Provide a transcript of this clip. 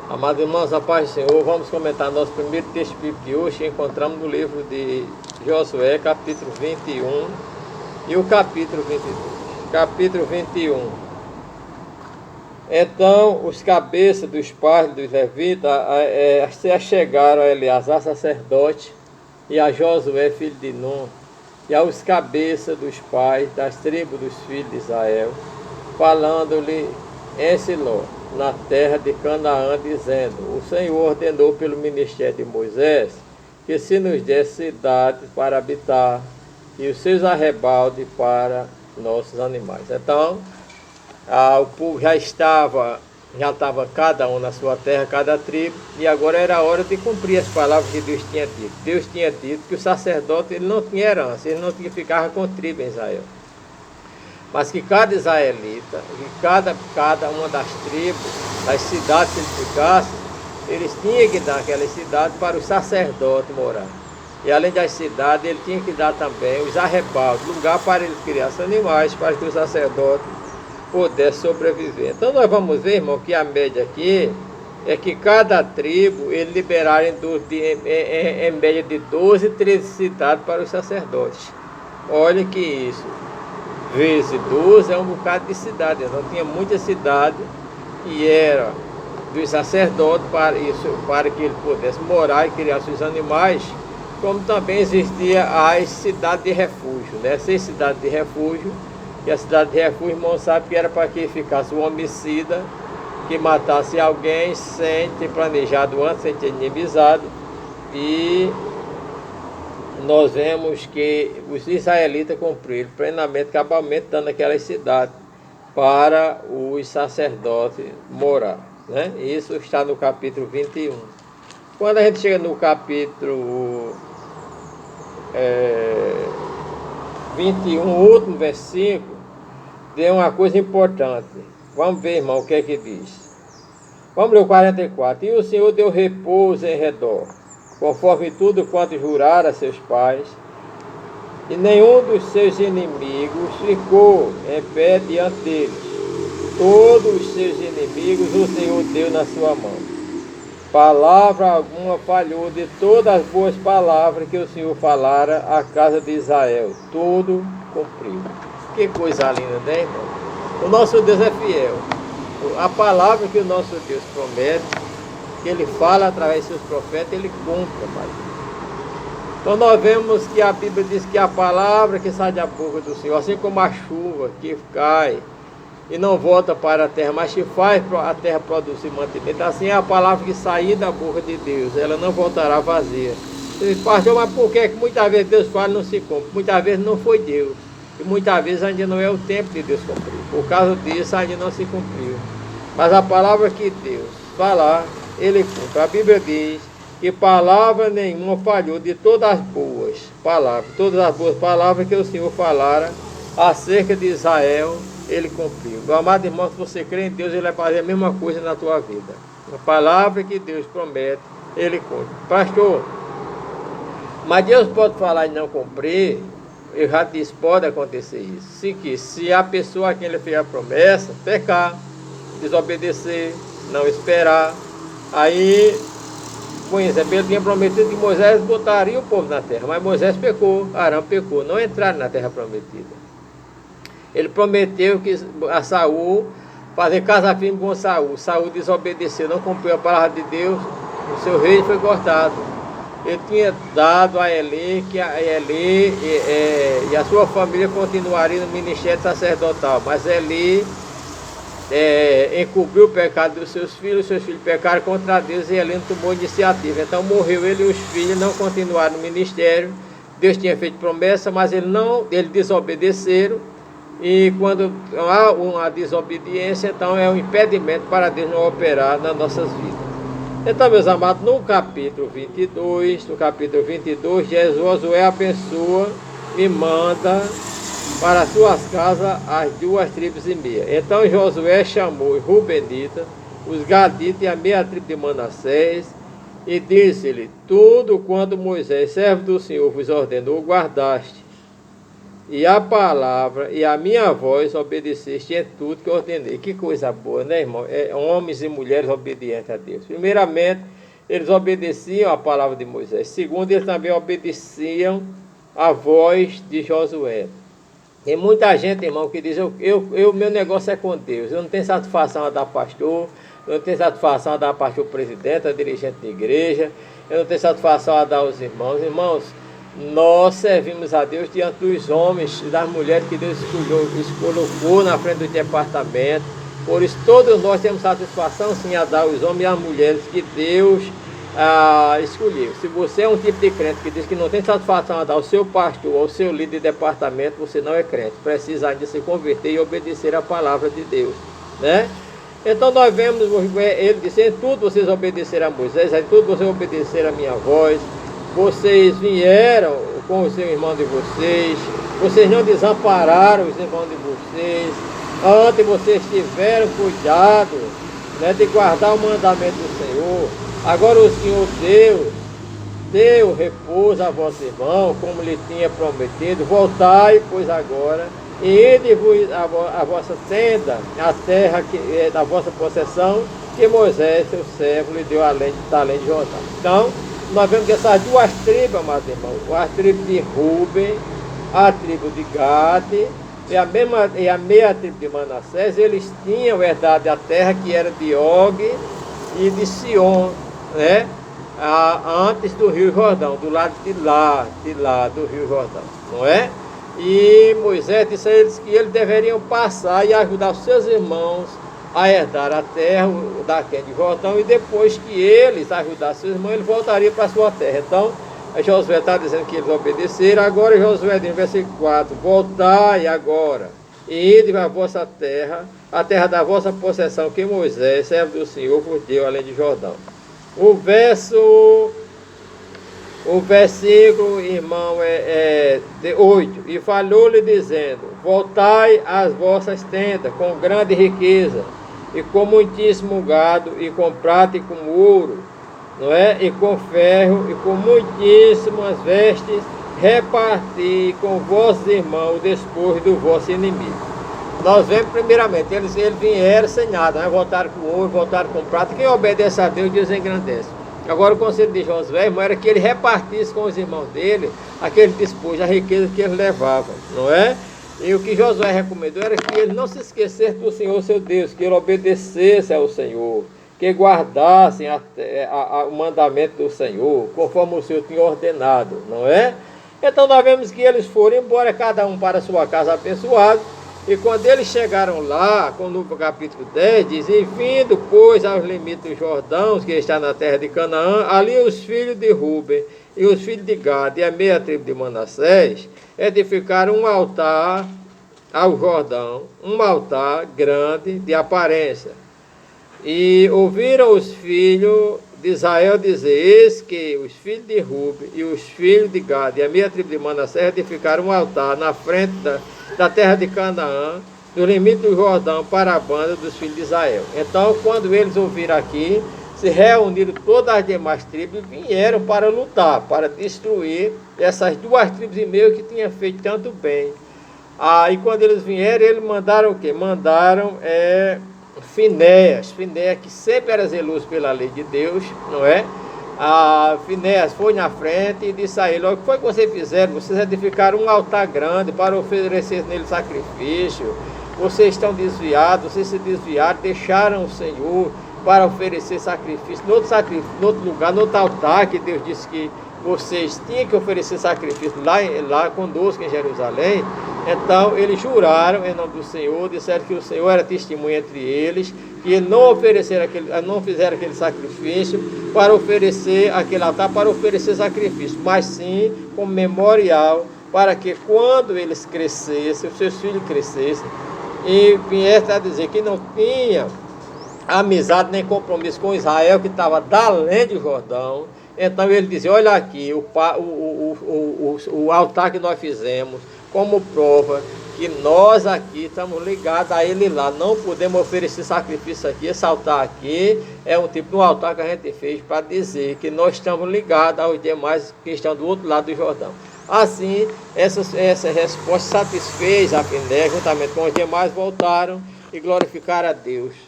Amados irmãos, a paz do Senhor, vamos comentar nosso primeiro texto bíblico de hoje, que encontramos no livro de Josué, capítulo 21 e o capítulo 22. Capítulo 21. Então, os cabeças dos pais dos levitas se achegaram a Eleazar, sacerdote, e a Josué, filho de Nun, e aos cabeças dos pais das tribos dos filhos de Israel, falando-lhe em Siló, na terra de Canaã, dizendo: o Senhor ordenou pelo ministério de Moisés que se nos desse cidades para habitar e os seus arrebaldes para nossos animais. Então, o povo já estava cada um na sua terra, cada tribo, e agora era a hora de cumprir as palavras que Deus tinha dito. Deus tinha dito que o sacerdote ele não tinha herança, ele não tinha que ficar com tribo em Israel. Mas que cada israelita, que cada uma das tribos, das cidades que ele ficasse, eles tinham que dar aquelas cidades para o sacerdote morar. E além das cidades, ele tinha que dar também os arrebaldos, lugar para ele criar os animais, para que o sacerdote pudesse sobreviver. Então nós vamos ver, irmão, que a média aqui é que cada tribo, ele liberar em média de 12, 13 cidades para os sacerdotes. Olha que isso. Vezes 12 é um bocado de cidade. Então tinha muita cidade e era dos sacerdotes para que ele pudesse morar e criar seus animais, como também existia as cidades de refúgio, né? 6 cidades de refúgio, e a cidade de refúgio, irmão, sabe que era para que ficasse um homicida que matasse alguém sem ter planejado antes, sem ter inimizado. E nós vemos que os israelitas cumpriram plenamente, cabalmente, dando aquelas cidades para os sacerdotes morar, né? Isso está no capítulo 21. Quando a gente chega no capítulo 21, o último versículo, tem uma coisa importante. Vamos ver, irmão, o que é que diz. Vamos ler o 44. E o Senhor deu repouso em redor, conforme tudo quanto jurara a seus pais, e nenhum dos seus inimigos ficou em pé diante deles. Todos os seus inimigos o Senhor deu na sua mão. Palavra alguma falhou de todas as boas palavras que o Senhor falara à casa de Israel. Tudo cumpriu. Que coisa linda, né, irmão? O nosso Deus é fiel. A palavra que o nosso Deus promete, que Ele fala através de seus profetas, Ele cumpre, amado. Então nós vemos que a Bíblia diz que a palavra que sai da boca do Senhor, assim como a chuva que cai e não volta para a terra, mas que faz a terra produzir mantimento, assim é a palavra que sair da boca de Deus, ela não voltará vazia. Você diz: pastor, mas por que muitas vezes Deus fala e não se cumpre? Muitas vezes não foi Deus, e muitas vezes ainda não é o tempo de Deus cumprir. Por causa disso ainda não se cumpriu. Mas a palavra que Deus falar, Ele cumpre. A Bíblia diz que palavra nenhuma falhou de todas as boas palavras que o Senhor falara acerca de Israel, Ele cumpriu. Meu amado irmão, se você crê em Deus, Ele vai fazer a mesma coisa na tua vida. A palavra que Deus promete, Ele cumpre. Pastor, mas Deus pode falar e não cumprir? Eu já disse, pode acontecer isso. Se a pessoa a quem Ele fez a promessa pecar, desobedecer, não esperar, aí, por exemplo, Ele tinha prometido que Moisés botaria o povo na terra, mas Moisés pecou, Arão pecou, não entraram na terra prometida. Ele prometeu que a Saul fazer casa firme com Saul. Saul desobedeceu, não cumpriu a palavra de Deus, o seu reino foi cortado. Ele tinha dado a Eli que a Eli e a sua família continuariam no ministério sacerdotal, mas Eli encobriu o pecado dos seus filhos pecaram contra Deus e Eli não tomou iniciativa. Então morreu ele e os filhos, não continuaram no ministério. Deus tinha feito promessa, mas eles desobedeceram. E quando há uma desobediência, então é um impedimento para Deus não operar nas nossas vidas. Então, meus amados, no capítulo 22, Josué abençoa e manda para suas casas as 2 tribos e meia. Então Josué chamou os Rubenitas, os Gaditas e a meia tribo de Manassés, e disse-lhe: tudo quanto Moisés, servo do Senhor, vos ordenou, guardaste. e a palavra e a minha voz obedeceste em tudo que eu ordenei. Que coisa boa, né, irmão? Homens e mulheres obedientes a Deus. Primeiramente, eles obedeciam a palavra de Moisés. Segundo, eles também obedeciam a voz de Josué. Tem muita gente, irmão, que diz, meu negócio é com Deus. Eu não tenho satisfação a dar pastor, eu não tenho satisfação a dar pastor presidente, a dirigente de igreja, eu não tenho satisfação a dar aos irmãos. Irmãos, nós servimos a Deus diante dos homens e das mulheres que Deus colocou na frente do departamento. Por isso, todos nós temos satisfação, sim, a dar aos homens e às mulheres que Deus escolheu. Se você é um tipo de crente que diz que não tem satisfação a dar ao seu pastor ou ao seu líder de departamento, você não é crente. Precisa ainda se converter e obedecer a palavra de Deus, né? Então nós vemos, ele disse, em tudo vocês obedeceram a Moisés, em tudo vocês obedeceram a minha voz. Vocês vieram com os irmãos de vocês, vocês não desampararam os irmãos de vocês, antes vocês tiveram cuidado, né, de guardar o mandamento do Senhor. Agora o Senhor deu repouso a vosso irmão, como lhe tinha prometido. Voltai, pois agora, e ide-vos a vossa tenda, a terra que é da vossa possessão, que Moisés, seu servo, lhe deu além de Jordão. Então, nós vemos que essas duas tribos, amados irmãos, a tribo de Ruben, a tribo de Gade e a meia tribo de Manassés, eles tinham herdado a terra que era de Og e de Sion, né? Antes do Rio Jordão, do lado de lá do Rio Jordão, não é? E Moisés disse a eles que eles deveriam passar e ajudar os seus irmãos a herdar a terra daquele de Jordão, e depois que eles ajudassem seus irmãos, ele voltaria para a sua terra. Então, Josué está dizendo que eles obedeceram. Agora Josué diz no versículo 4, voltai agora, e ide à vossa terra, a terra da vossa possessão, que Moisés, servo do Senhor, vos deu além de Jordão. O versículo, irmão, de 8, e falou-lhe dizendo, voltai às vossas tendas com grande riqueza, e com muitíssimo gado, e com prata e com ouro, não é? E com ferro, e com muitíssimas vestes, reparti com vossos irmãos o despojo do vosso inimigo. Nós vemos primeiramente, eles vieram sem nada, né? Voltaram com ouro, voltaram com prata. Quem obedece a Deus, Deus engrandece. Agora o conselho de Josué, irmão, era que ele repartisse com os irmãos dele aquele despojo, a riqueza que eles levavam, não é? E o que Josué recomendou era que ele não se esquecesse do Senhor seu Deus, que ele obedecesse ao Senhor, que guardassem o mandamento do Senhor, conforme o Senhor tinha ordenado, não é? Então nós vemos que eles foram embora, cada um para a sua casa abençoado. E quando eles chegaram lá, no capítulo 10, diz, e vindo, pois, aos limites do Jordão, que está na terra de Canaã, ali os filhos de Ruben e os filhos de Gade e a meia tribo de Manassés edificaram um altar ao Jordão, um altar grande de aparência. E ouviram os filhos de Israel dizer, eis que os filhos de Ruben e os filhos de Gade e a meia tribo de Manassés edificaram um altar na frente da terra de Canaã, do limite do Jordão, para a banda dos filhos de Israel. Então, quando eles ouviram aqui, se reuniram todas as demais tribos e vieram para lutar, para destruir essas duas tribos e meio que tinham feito tanto bem. E quando eles vieram, eles mandaram o quê? Mandaram Finéias, que sempre era zeloso pela lei de Deus, não é? Finéias foi na frente e disse a ele, o que foi que vocês fizeram? Vocês edificaram um altar grande para oferecer nele sacrifício, vocês estão desviados, vocês se desviaram, deixaram o Senhor para oferecer sacrifício, no outro lugar, no outro altar que Deus disse que vocês tinham que oferecer sacrifício lá conosco em Jerusalém. Então eles juraram em nome do Senhor, disseram que o Senhor era testemunha entre eles, que eles não fizeram aquele sacrifício para oferecer aquele altar, para oferecer sacrifício, mas sim como memorial, para que quando eles crescessem, os seus filhos crescessem, e viessem a dizer que não tinha amizade nem compromisso com Israel, que estava da além do Jordão. Então ele dizia, olha aqui, o altar que nós fizemos, como prova que nós aqui estamos ligados a ele lá, não podemos oferecer sacrifício aqui. Esse altar aqui é um tipo de um altar que a gente fez para dizer que nós estamos ligados aos demais que estão do outro lado do Jordão. Assim, essa resposta satisfez a Finéia, juntamente com os demais, voltaram e glorificaram a Deus.